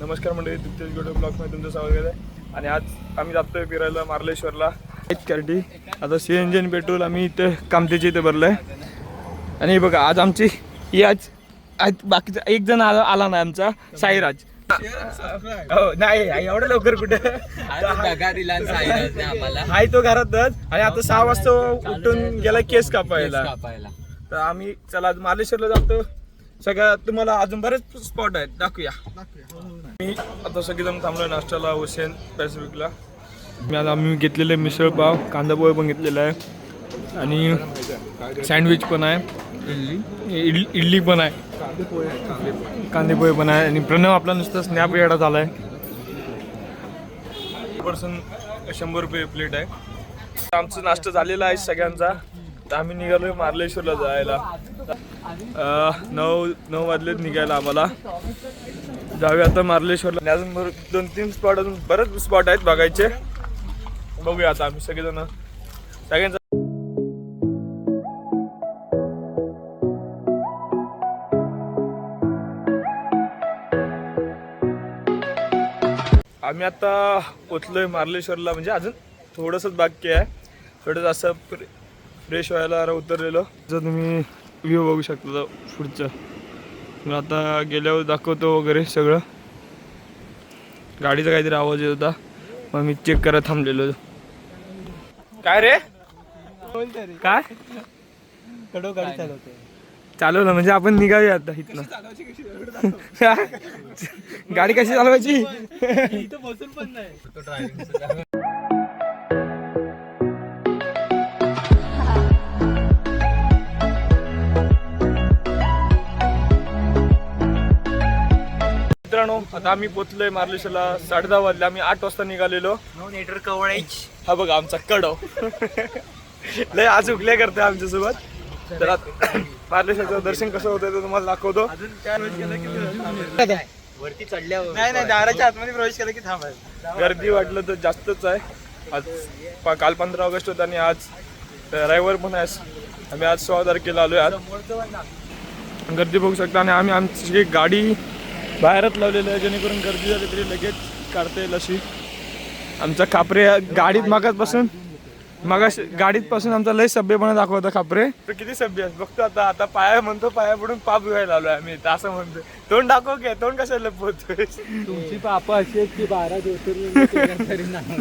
नमस्कार मंडळी, दिप्तेश गोटे ब्लॉगमध्ये तुमचं स्वागत आहे. आणि आज आम्ही जातोय फिरायला मार्लेश्वरला. कॅरटी आता CNG आणि पेट्रोल आम्ही इथे कामतेच्या इथे भरलं आहे. आणि बघा आज आमची आज बाकीचा एक जण आला नाही, आमचा साईराज. हो नाही एवढं लवकर कुठे हाय तो घरातच. आणि आता 6 वाजता उठून गेला केस कापायला. तर आम्ही चला मार्लेश्वरला जातो. सगळ्या तुम्हाला अजून बरेच स्पॉट आहेत, दाखवूया. मी आता सगळेजण थांबलोय नाश्त्याला ओशियन पॅसिफिकला. आम्ही घेतलेले मिसळ पाव, कांदा पोहे पण घेतलेला आहे आणि सँडविच पण आहे, इडली पण आहे, कांदे पोहे पण आहे. आणि प्रणव आपला नुसतं स्नॅप येडा झाला आहे. पर्सन 100 रुपये प्लेट आहे. आमचा नाश्ता झालेला आहे सगळ्यांचा. तर आम्ही निघालोय मार्लेश्वरला जायला. 9 वाजलेत निघायला आम्हाला. जाऊया आता मार्लेश्वरला. अजून 2-3 स्पॉट, अजून बरेच स्पॉट आहेत बघायचे. बघूया आता आम्ही सगळेजण सगळ्यांचा. आम्ही आता पोचलोय मार्लेश्वरला. म्हणजे अजून थोडंसंच बाकी आहे. थोडंसं असं फ्रेश व्हायला उतरलेलो. जर तुम्ही व्ह्यू बघू शकता पुढचं. मग आता गेल्यावर दाखवतो वगैरे सगळं. गाडीचा काहीतरी आवाज येत होता, मग मी चेक करत थांबलेलो. काय रे काय कडो गाडी चालवतो. चालवलं म्हणजे आपण निघाऊया आता इथनं. गाडी कशी चालवायची इथं बसून पण नाही. मित्रांनो, आता आम्ही पोचलोय मार्लेश्वरला. 10:30 वाजले. आम्ही 8 वाजता निघालेलो. नेटवर्क कवळायच. हा बघा आमचा कडो लय आज उकल्या करते आमच्यासोबत. तर मार्लेश्वरचं दर्शन कसं होतं ते तुम्हाला दाखवतो. वरती चढल्यावर नाही दाराच्या आतमध्ये प्रवेश केला की थांबायचं. गर्दी वाटलं तर जास्तच आहे. आज काल 15 ऑगस्ट होता आणि आज रविवार पण आहे. आम्ही आज 16 तारखेला आलोय. आज गर्दी बघू शकता. आणि आम्ही आमची गाडी बाहेरच लावलेलं आहे, जेणेकरून गर्दी झाली तरी लगेच काढता येईल अशी. आमचा खापरे गाडीत गाडीत पासून आमचा लय सभ्यपणा दाखवता खापरे. तर किती सभ्य आहे बघतो. आता पाया म्हणतो, पाया पडून पाप धुवायला आलोय आम्ही. असं म्हणतो. तोंड दाखव घे, तोंड कशाला लपवतोय. तुमची पापा अशी आहेत की 12 ज्योतिर्लिंग तरी नाही.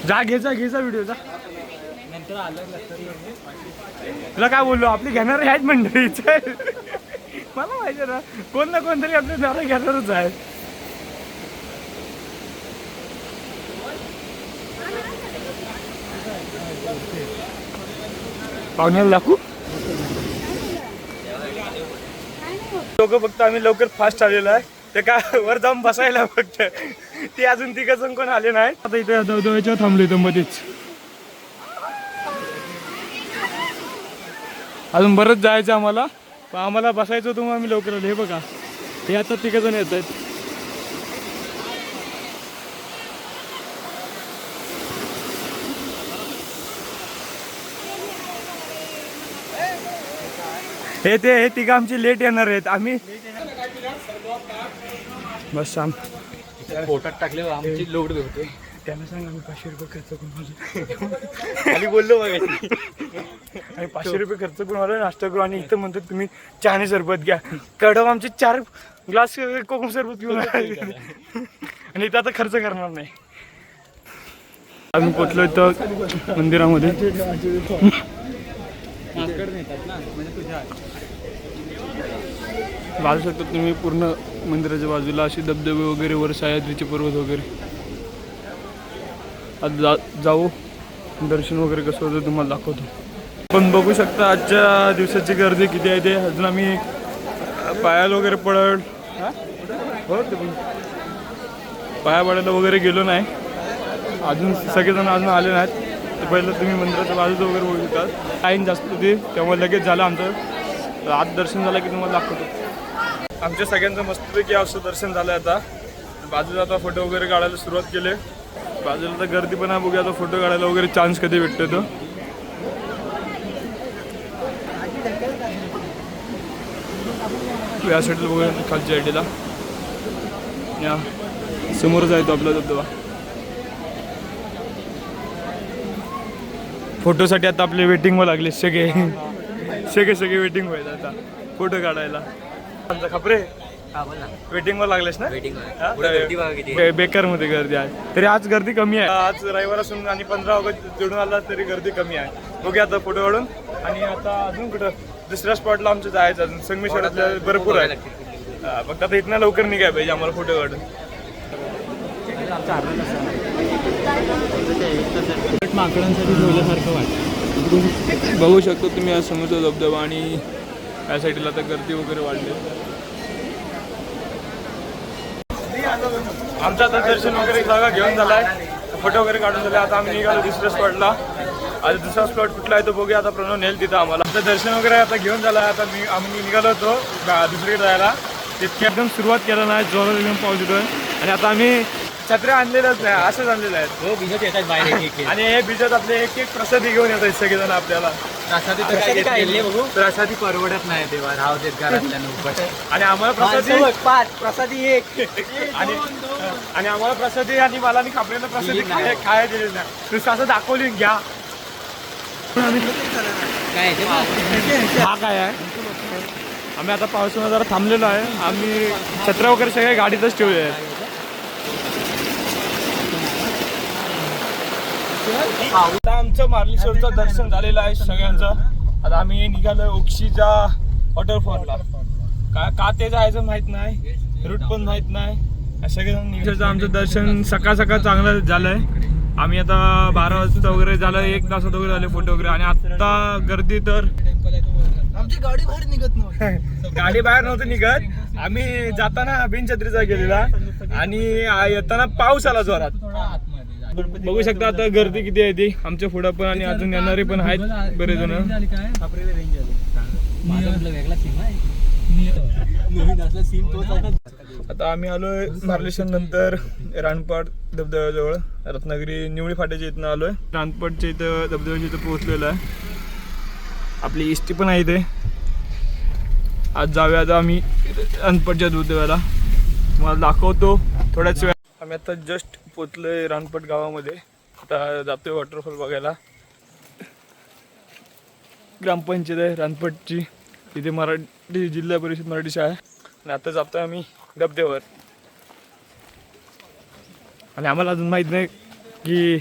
जा घे व्हिडिओ जा. नंतर आलं तुला काय बोललो, आपली घेणार आहेत मंडळीच. मला माहिती ना, कोण ना कोणतरी आपले नारळ घेणारच आहे. पाहुण्याला दाखवू. लोक फक्त आम्ही लवकर फास्ट आलेलो आहे. ते काय वर जाऊन बसायला फक्त. ते अजून 3 जण कोण आले नाही. आता इथे दवदव्याच्या थांबलो इथं मध्येच. अजून बरंच जायचं आम्हाला, पण आम्हाला बसायचं होतं मग आम्ही लवकर आलो. हे बघा, हे आता 3 जण येत आहेत. हे 3 आमची लेट येणार आहेत. आम्ही बस पोटात टाकले आमची लोड होते. त्यांना सांग आम्ही 500 रुपये खर्च करून आलो. आणि बोललो बघा, आम्ही 500 रुपये खर्च करून आलो नाश्ता करू. आणि इथं म्हणतो तुम्ही चहाने सरबत घ्या. कडव आमचे 4 ग्लास कोकम सरबत पिऊन आणि इथं आता खर्च करणार नाही. आम्ही पोचलो इथं मंदिरामध्ये. पाहू शकता तुम्ही पूर्ण मंदिराच्या बाजूला अशी धबधबे वगैरे, वर सह्याद्रीचे पर्वत वगैरे. आज जाऊ, दर्शन वगैरे कसं होतं तुम्हाला दाखवतो. पण बघू शकता आजच्या दिवसाची गर्दी किती आहे ते. अजून आम्ही पायाला वगैरे हो ते पाया पडायला वगैरे गेलो नाही अजून. सगळेजण अजून आले नाहीत. तर पहिलं तुम्ही मंदिराच्या बाजूचं वगैरे बघू शकता. लाईन जास्त होती त्यामुळे लगेच झालं आमचं. आत दर्शन झालं की तुम्हाला दाखवतो. आमच्या सगळ्यांचं मस्तपैकी असं दर्शन झालं आता. बाजूला आता फोटो वगैरे काढायला सुरुवात केली. बाजूला तर गर्दी पण आहे, बघूया आता फोटो काढायला वगैरे चान्स कधी भेटतो तो. या साईडला बघूया खालच्या साईडला या समोरच आहे तो आपला धबधबा. फोटोसाठी आता आपले वेटिंगवर लागले सगळे वेटिंग व्हायचं आता फोटो काढायला. आमचा खपरे वेटिंगवर लागलेस ना. बेकार मध्ये गर्दी आहे, तरी आज गर्दी कमी आहे. आज रविवार असून आणि 15 ऑगस्ट जोडून आला तरी गर्दी कमी आहे. बघूया आता फोटो काढून. आणि आता अजून कुठं दुसऱ्या स्पॉटला आमचं जायचं अजून संगमेश्वरातल्या भरपूर आहे. फक्त आता इथनं लवकर निघाय पाहिजे आम्हाला फोटो काढून. माकडांसाठी ठेवल्यासारखं वाटतं. बघू शकतो तुम्ही आज समोरचा धबधबा आणि या साईडला आता गर्दी वगैरे वाढली. आमचं आता दर्शन वगैरे जागा घेऊन झालाय, फोटो वगैरे काढून झाले. आता आम्ही निघालो दुसऱ्या स्पॉटला. आता दुसरा स्पॉट कुठला आहे तो बघूया. आता प्रणव नेल तिथं आम्हाला. आता दर्शन वगैरे आता घेऊन झालं. आता आम्ही निघालो होतो दुसरीकडे जायला. तितकी एकदम सुरुवात केलं नाही, जोरात एकदम पाऊस येतोय. आणि आता आम्ही छत्र्या आणलेल्याच नाही, असंच आणलेलं आहेत. हो भिजत येतात बाहेर. आणि हे भिजत आपले एक प्रसादी घेऊन येतात सगळेजण आपल्याला. प्रसादी परवडत नाही तेव्हा राहू देत घरातल्या. आणि आम्हाला प्रसादी एक आणि आम्हाला प्रसादी आणि मला आणि खापरेला प्रसादी खायला दिलेली नाही. नुसतं असं दाखवली घ्या. हा काय आहे. आम्ही आता पावसामध्ये जरा थांबलेलो आहे. आम्ही छत्र वगैरे सगळे गाडीतच ठेवले आहेत. आता आमचं मार्लेश्वरचं दर्शन झालेलं आहे सगळ्यांचं. आता आम्ही निघालो ओक्षीच्या वॉटरफॉलला. का ते जायचं माहित नाही, रूट पण माहित नाही. सगळेजण निघायचं. आमचं दर्शन सकाळ चांगलं झालंय. आम्ही आता 12 वाजता वगैरे झालं, 1 तासात वगैरे झाले फोटो वगैरे. आणि आता गर्दी तर आमची गाडी बाहेर निघत नव्हती. गाडी बाहेर नव्हती निघत. आम्ही जाताना बिनछत्रीचा गेलेला आणि येताना पाऊस आला जोरात. बघू शकता आता गर्दी किती आहे ती आमच्या पुढं पण. आणि अजून येणारे पण आहेत बरेच जण. आता आम्ही आलोय मार्लेश्वर नंतर रानपाट धबधब्याजवळ. रत्नागिरी निवळी फाट्याच्या इथनं आलोय. रानपाटच्या इथं धबधब्याच्या इथं पोहोचलेलं आहे. आपली इष्टी पण आहे इथे. आज जाऊया आता आम्ही रानपाटच्या धबधब्याला, तुम्हाला दाखवतो थोड्याच वेळ. आम्ही आता जस्ट पोचलोय रानपट गावामध्ये. आता जातोय वॉटरफॉल बघायला. ग्रामपंचायत आहे रानपटची, तिथे मराठी जिल्हा परिषद मराठी शाळा आहे. आणि आता जातोय आम्ही धबधब्यावर. आणि आम्हाला अजून माहीत नाही की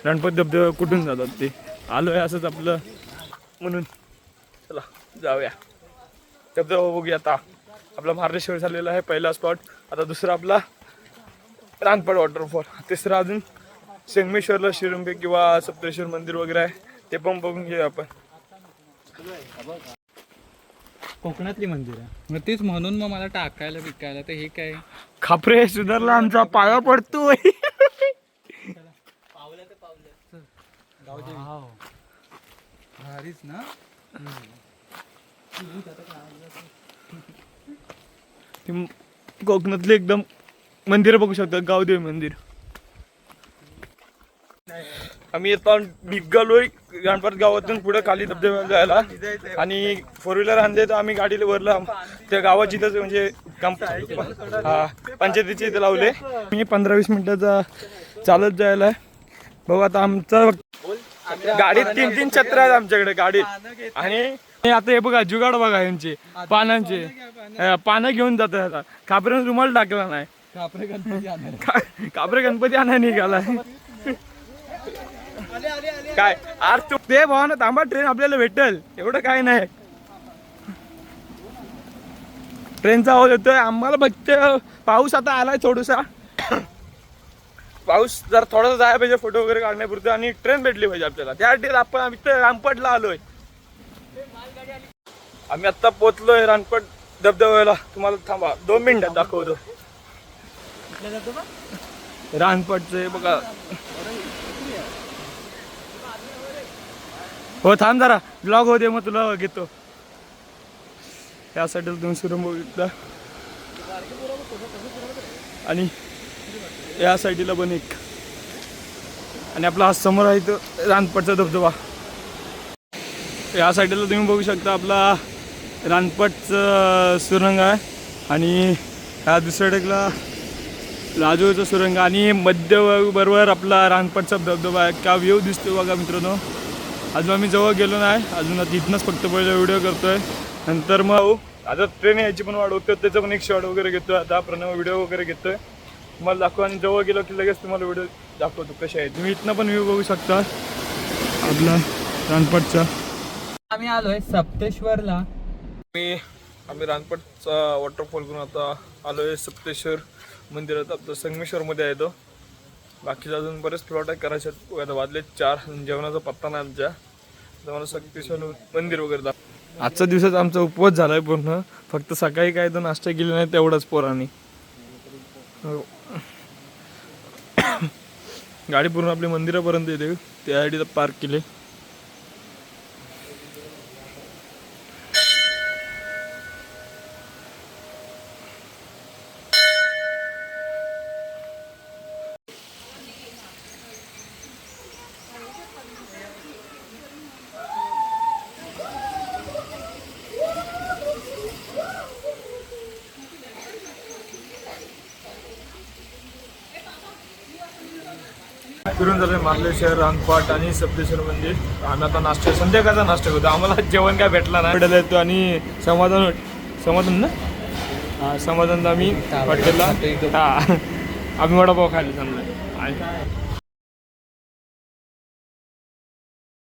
रानपट धबधबा कुठून जातात ते. आलो आहे असंच आपलं म्हणून. चला जाऊया धबधबा बघूया. आता आपला मार्लेश्वर झालेला आहे पहिला स्पॉट. आता दुसरा आपला रानपाट वॉटरफॉल. तिसरा अजून संगमेश्वरला शिरुंबे किंवा सप्तेश्वर मंदिर वगैरे आहे, ते पण बघून घेऊया आपण. कोकणातली मंदिर आहे मग तेच म्हणून मग मला टाकायला विकायला. तर हे काय खापरे सुधारला आमचा पाया पडतोय. भारीच ना. कोकणातले एकदम मंदिर बघू शकता. गावदेवी मंदिर. आम्ही येतो निघालोय रानपाट गावातून पुढे खाली धबधब्याला जायला. आणि 4 व्हीलर आणले तर आम्ही गाडीला वरला त्या गावाची इथंच म्हणजे पंचायतीचे इथे लावले. मी 15-20 मिनिटाचा चालत जायला. बघू आता आमचा गाडीत 3-3 छत्र आहेत आमच्याकडे गाडीत. आणि आता हे बघा जुगाड बघा यांचे पानांचे. पानं घेऊन जातात. आता खापऱ्यानं रुमाल टाकला नाही. कापरे गणपती आणा निघालाय. काय आर तू ते भावा ना थांबा, ट्रेन आपल्याला भेटेल एवढं काय नाही. ट्रेनचा आवाज येतोय आम्हाला. बघते पाऊस आता आलाय थोडासा. पाऊस जर थोडासा जायला पाहिजे फोटो वगैरे काढण्यापुरतं. आणि ट्रेन भेटली पाहिजे आपल्याला. त्यासाठी आपण आम्ही रानपटला आलोय. आम्ही आता पोचलोय रानपट धबधब्याला. तुम्हाला थांबा 2 मिनिटात दाखवतो. रानपटचं बघा. हो थांब जरा ब्लॉग होते मग तुला घेतो. त्यासाठी तुम्ही सुरू बघितला. आणि या साईडला पण एक, आणि आपला हा समोर आहे तो रानपटचा धबधबा. या साईडला तुम्ही बघू शकता आपला रानपटचं सुरंग आहे, आणि ह्या दुसऱ्या टेकला राजूचा सुरंग, आणि मध्य बरोबर आपला रानपटचा धबधबा आहे. का व्ह्यू दिसतो बघा मित्रांनो. अजून आम्ही जवळ गेलो नाही, अजून इथनंच फक्त पहिला व्हिडिओ करतोय. नंतर मग आता ट्रेन यायची पण वाट बघतोय, त्याचं पण एक शॉट वगैरे घेतोय. आता प्रणव व्हिडिओ वगैरे घेतोय, तुम्हाला दाखव. आणि जवळ गेलो की लगेच तुम्हाला व्हिडिओ दाखवतो कसे आहे. तुम्ही इथनं पण व्ह्यू बघू शकता आपला रानपटचा. आम्ही आलोय सप्तेश्वरला. आम्ही रानपटचा वॉटरफॉल करून आता आलोय सप्तेश्वर मंदिरात. आपलं संगमेश्वरमध्ये आहे तो. बाकीचं अजून बरेच प्लॉट आहे करायचे. आता वाजले 4, जेवणाचा पत्ता नाही आमच्या. तर मला सप्तेश्वर मंदिर वगैरे दाखव. आजच्या दिवसात आमचा उपवास झालाय पूर्ण. फक्त सकाळी काय तर नाश्ता केला नाही तेवढाच पोरांनी. गाडी पूर्ण आपली मंदिरापर्यंत येते, त्यासाठी पार्क केले. फिरून झालं मार्लेश्वर, रानपाट आणि सप्तेश्वर मंदिर. आम्ही आता नाश्ता, संध्याकाळचा नाश्ता करतो. आम्हाला जेवण काय भेटला नाही. भेटायला येतो आणि समाधान ना, हां समाधानला आम्ही हॉटेलला, हां आम्ही वडापाव खायला चाललो. आणि